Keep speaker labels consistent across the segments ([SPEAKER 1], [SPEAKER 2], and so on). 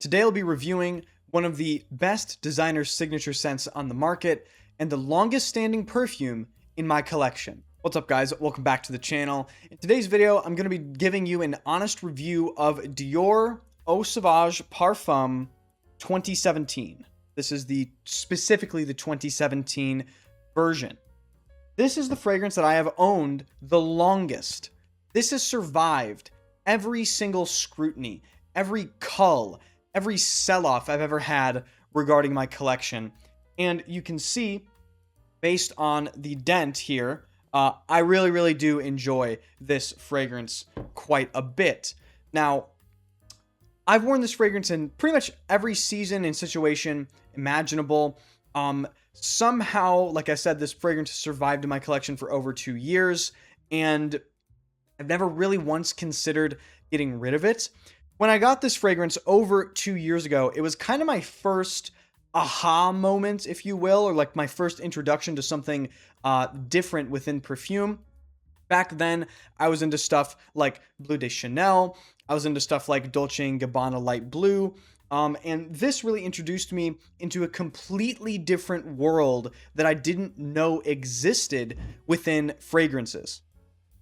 [SPEAKER 1] Today I'll be reviewing one of the best designer signature scents on the market and the longest standing perfume in my collection. What's up guys, welcome back to the channel. In today's video, I'm going to be giving you an honest review of Dior Eau Sauvage Parfum 2017. This is specifically the 2017 version. This is the fragrance that I have owned the longest. This has survived every single scrutiny, every cull, every sell-off I've ever had regarding my collection. And you can see, based on the dent here, I really do enjoy this fragrance quite a bit. Now, I've worn this fragrance in pretty much every season and situation imaginable. Somehow, like I said, this fragrance has survived in my collection for over 2 years, and I've never really once considered getting rid of it. When I got this fragrance over 2 years ago, it was kind of my first aha moment, if you will, or like my first introduction to something different within perfume. Back then, I was into stuff like Bleu de Chanel. I was into stuff like Dolce & Gabbana Light Blue. And this really introduced me into a completely different world that I didn't know existed within fragrances.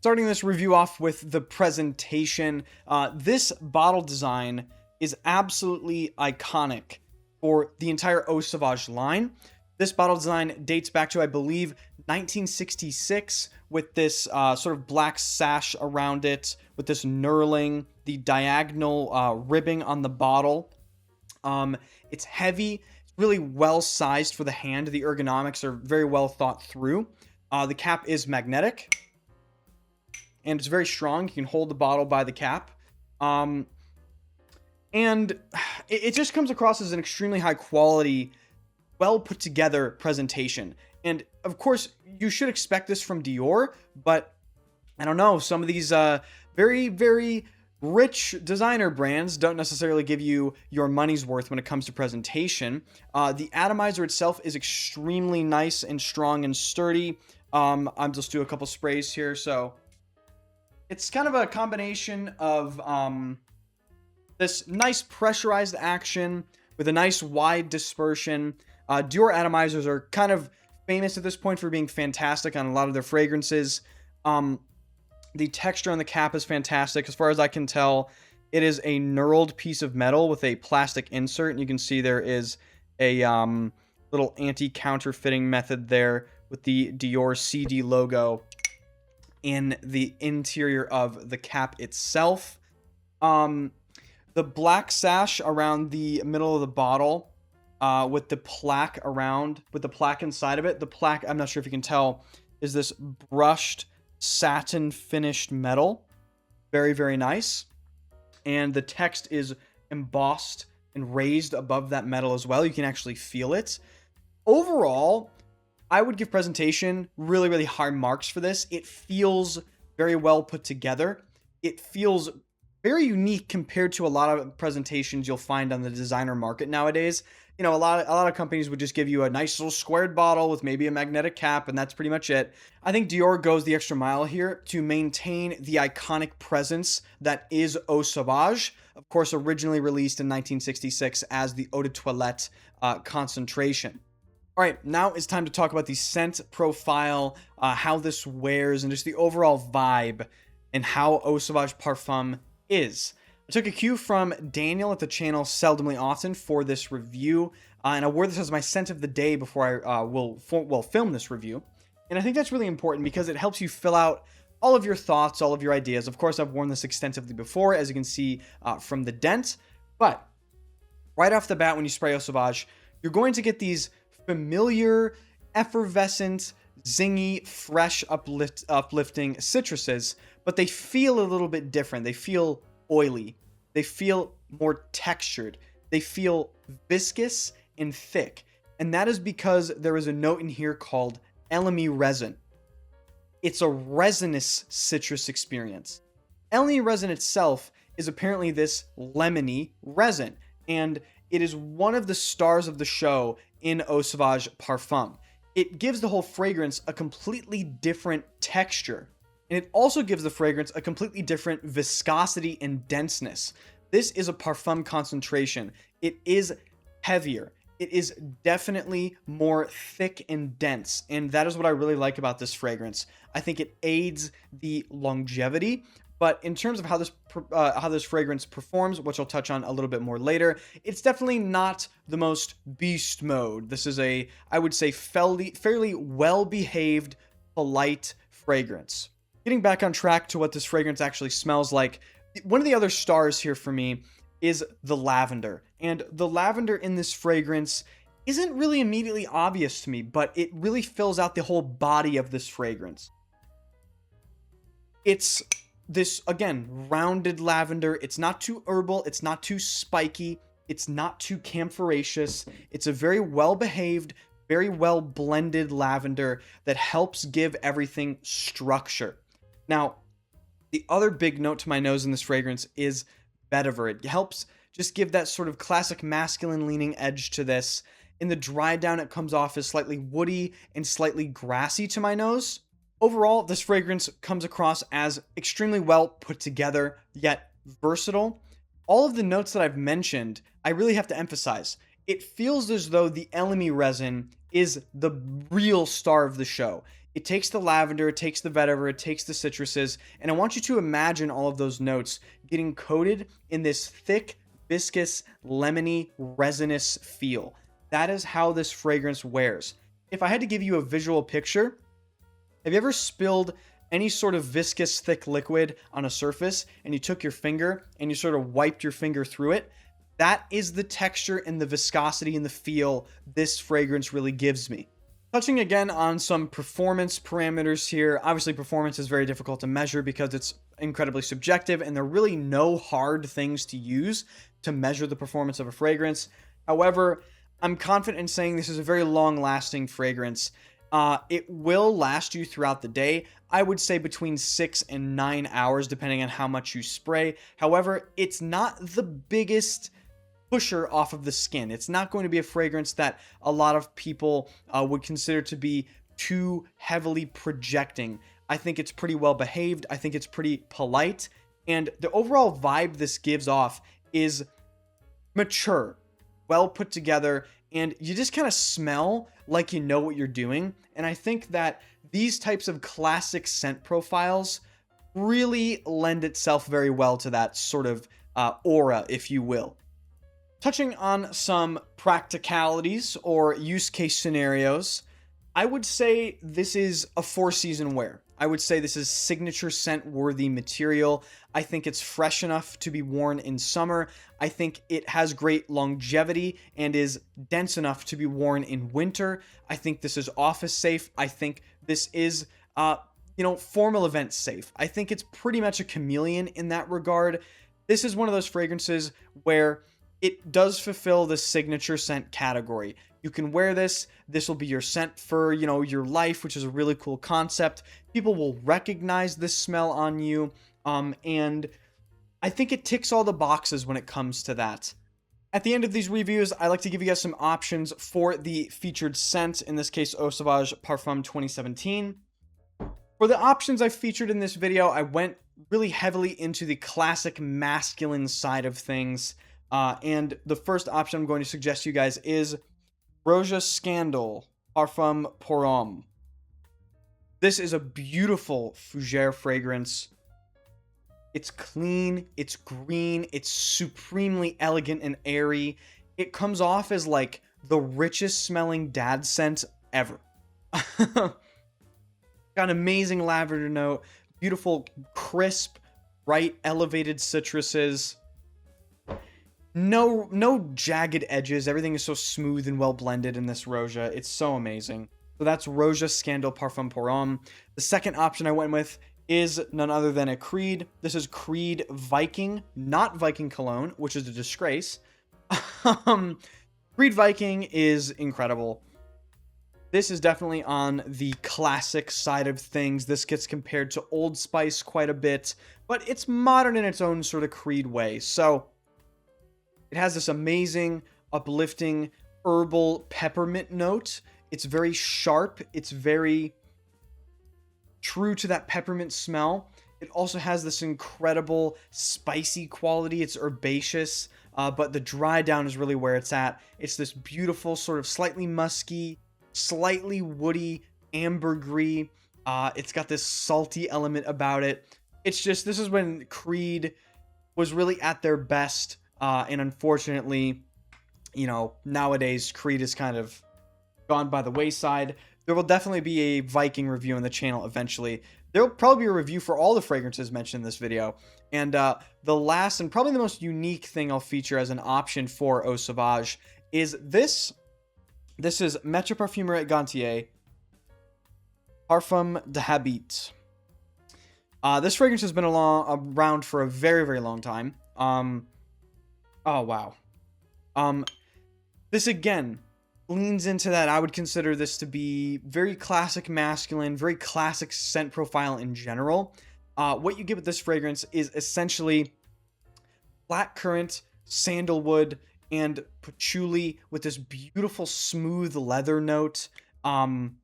[SPEAKER 1] Starting this review off with the presentation, this bottle design is absolutely iconic for the entire Eau Sauvage line. This bottle design dates back to, I believe, 1966, with this sort of black sash around it, with this knurling, the diagonal ribbing on the bottle. It's heavy, it's really well sized for the hand. The ergonomics are very well thought through. The cap is magnetic, and it's very strong. You can hold the bottle by the cap. And it just comes across as an extremely high quality, well put together presentation. And of course, you should expect this from Dior, but I don't know, some of these very rich designer brands don't necessarily give you your money's worth when it comes to presentation. The atomizer itself is extremely nice and strong and sturdy. I'll just do a couple sprays here. So it's kind of a combination of this nice pressurized action with a nice wide dispersion. Dior atomizers are kind of famous at this point for being fantastic on a lot of their fragrances. The texture on the cap is fantastic. As far as I can tell, it is a knurled piece of metal with a plastic insert. And you can see there is a little anti-counterfeiting method there with the Dior CD logo in the interior of the cap itself. The black sash around the middle of the bottle, with the plaque inside of it. The plaque, I'm not sure if you can tell, is this brushed satin finished metal. Very nice. And the text is embossed and raised above that metal as well. You can actually feel it. Overall, I would give presentation really high marks for this. It feels very well put together. It feels very unique compared to a lot of presentations you'll find on the designer market nowadays. You know, a lot of companies would just give you a nice little squared bottle with maybe a magnetic cap, and that's pretty much it. I think Dior goes the extra mile here to maintain the iconic presence that is Eau Sauvage. Of course, originally released in 1966 as the Eau de Toilette concentration. All right, now it's time to talk about the scent profile, how this wears, and just the overall vibe and how Eau Sauvage Parfum is. I took a cue from Daniel at the channel Seldomly Often for this review, and I wore this as my scent of the day before I will film this review. And I think that's really important because it helps you fill out all of your thoughts, all of your ideas. Of course, I've worn this extensively before, as you can see from the dent, but right off the bat, when you spray Eau Sauvage, you're going to get these familiar, effervescent, zingy, fresh, uplifting citruses, but they feel a little bit different. They feel oily. They feel more textured. They feel viscous and thick. And that is because there is a note in here called elemi resin. It's a resinous citrus experience. Elemi resin itself is apparently this lemony resin, and it is one of the stars of the show in Eau Sauvage Parfum. It gives the whole fragrance a completely different texture. And it also gives the fragrance a completely different viscosity and denseness. This is a parfum concentration. It is heavier. It is definitely more thick and dense, and that is what I really like about this fragrance. I think it aids the longevity, but in terms of how this fragrance performs, which I'll touch on a little bit more later, it's definitely not the most beast mode. This is I would say, fairly well-behaved, polite fragrance. Getting back on track to what this fragrance actually smells like, one of the other stars here for me is the lavender. And the lavender in this fragrance isn't really immediately obvious to me, but it really fills out the whole body of this fragrance. It's this, again, rounded lavender. It's not too herbal. It's not too spiky. It's not too camphoraceous. It's a very well-behaved, very well-blended lavender that helps give everything structure. Now, the other big note to my nose in this fragrance is vetiver. It helps just give that sort of classic masculine leaning edge to this. In the dry down, it comes off as slightly woody and slightly grassy to my nose. Overall, this fragrance comes across as extremely well put together, yet versatile. All of the notes that I've mentioned, I really have to emphasize. It feels as though the elemi resin is the real star of the show. It takes the lavender, it takes the vetiver, it takes the citruses, and I want you to imagine all of those notes getting coated in this thick, viscous, lemony, resinous feel. That is how this fragrance wears. If I had to give you a visual picture, have you ever spilled any sort of viscous, thick liquid on a surface and you took your finger and you sort of wiped your finger through it? That is the texture and the viscosity and the feel this fragrance really gives me. Touching again on some performance parameters here. Obviously, performance is very difficult to measure because it's incredibly subjective, and there are really no hard things to use to measure the performance of a fragrance. However, I'm confident in saying this is a very long-lasting fragrance. It will last you throughout the day. I would say between 6 and 9 hours, depending on how much you spray. However, it's not the biggest pusher off of the skin. It's not going to be a fragrance that a lot of people would consider to be too heavily projecting. I think it's pretty well behaved. I think it's pretty polite. And the overall vibe this gives off is mature, well put together, and you just kind of smell like you know what you're doing. And I think that these types of classic scent profiles really lend itself very well to that sort of aura, if you will. Touching on some practicalities or use case scenarios, I would say this is a 4-season wear. I would say this is signature scent worthy material. I think it's fresh enough to be worn in summer. I think it has great longevity and is dense enough to be worn in winter. I think this is office safe. I think this is, formal event safe. I think it's pretty much a chameleon in that regard. This is one of those fragrances where it does fulfill the signature scent category. You can wear this. This will be your scent for, your life, which is a really cool concept. People will recognize this smell on you. And I think it ticks all the boxes when it comes to that. At the end of these reviews, I like to give you guys some options for the featured scent, in this case, Eau Sauvage Parfum 2017. For the options I featured in this video, I went really heavily into the classic masculine side of things. And the first option I'm going to suggest to you guys is Roja Scandal Parfum pour Homme. This is a beautiful fougere fragrance. It's clean, it's green, it's supremely elegant and airy. It comes off as like the richest smelling dad scent ever. Got an amazing lavender note, beautiful, crisp, bright, elevated citruses. No jagged edges. Everything is so smooth and well blended in this Roja. It's so amazing. So that's Roja Scandal Parfum pour Homme. The second option I went with is none other than a Creed. This is Creed Viking, not Viking Cologne, which is a disgrace. Creed Viking is incredible. This is definitely on the classic side of things. This gets compared to Old Spice quite a bit, but it's modern in its own sort of Creed way. So it has this amazing, uplifting, herbal peppermint note. It's very sharp. It's very true to that peppermint smell. It also has this incredible spicy quality. It's herbaceous. but the dry down is really where it's at. It's this beautiful sort of slightly musky, slightly woody, ambergris. It's got this salty element about it. It's just, this is when Creed was really at their best, and unfortunately, you know, nowadays Creed is kind of gone by the wayside. There will definitely be a Viking review on the channel eventually. There will probably be a review for all the fragrances mentioned in this video. And the last and probably the most unique thing I'll feature as an option for Eau Sauvage is this. This is Maitre Parfumeur at Gantier, Parfum de Habit. This fragrance has been around for a very, very long time. Oh, wow. This again leans into that. I would consider this to be very classic masculine, very classic scent profile in general. What you get with this fragrance is essentially blackcurrant, sandalwood, and patchouli with this beautiful smooth leather note. The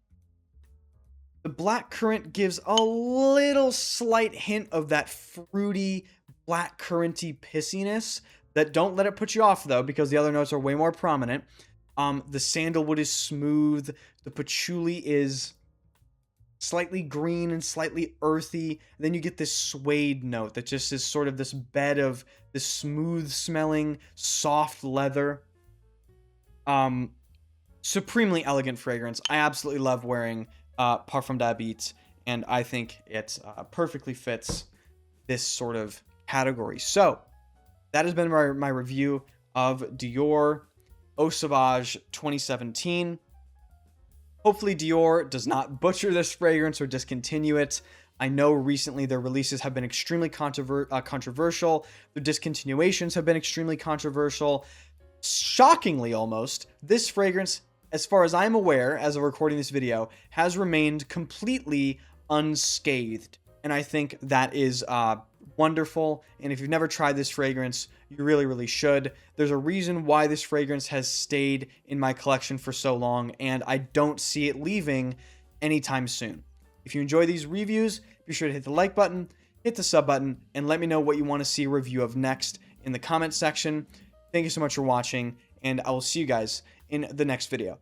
[SPEAKER 1] blackcurrant gives a little slight hint of that fruity, blackcurranty pissiness that don't let it put you off though, because the other notes are way more prominent. The sandalwood is smooth. The patchouli is slightly green and slightly earthy. And then you get this suede note that just is sort of this bed of this smooth smelling, soft leather. Supremely elegant fragrance. I absolutely love wearing Parfum de Habit, and I think it perfectly fits this sort of category. So that has been my review of Dior Eau Sauvage 2017. Hopefully Dior does not butcher this fragrance or discontinue it. I know recently their releases have been extremely controversial. Their discontinuations have been extremely controversial. Shockingly almost, this fragrance, as far as I'm aware, as of recording this video, has remained completely unscathed. And I think that is wonderful. And if you've never tried this fragrance, you really, really should. There's a reason why this fragrance has stayed in my collection for so long, and I don't see it leaving anytime soon. If you enjoy these reviews, be sure to hit the like button, hit the sub button, and let me know what you want to see a review of next in the comment section. Thank you so much for watching, and I will see you guys in the next video.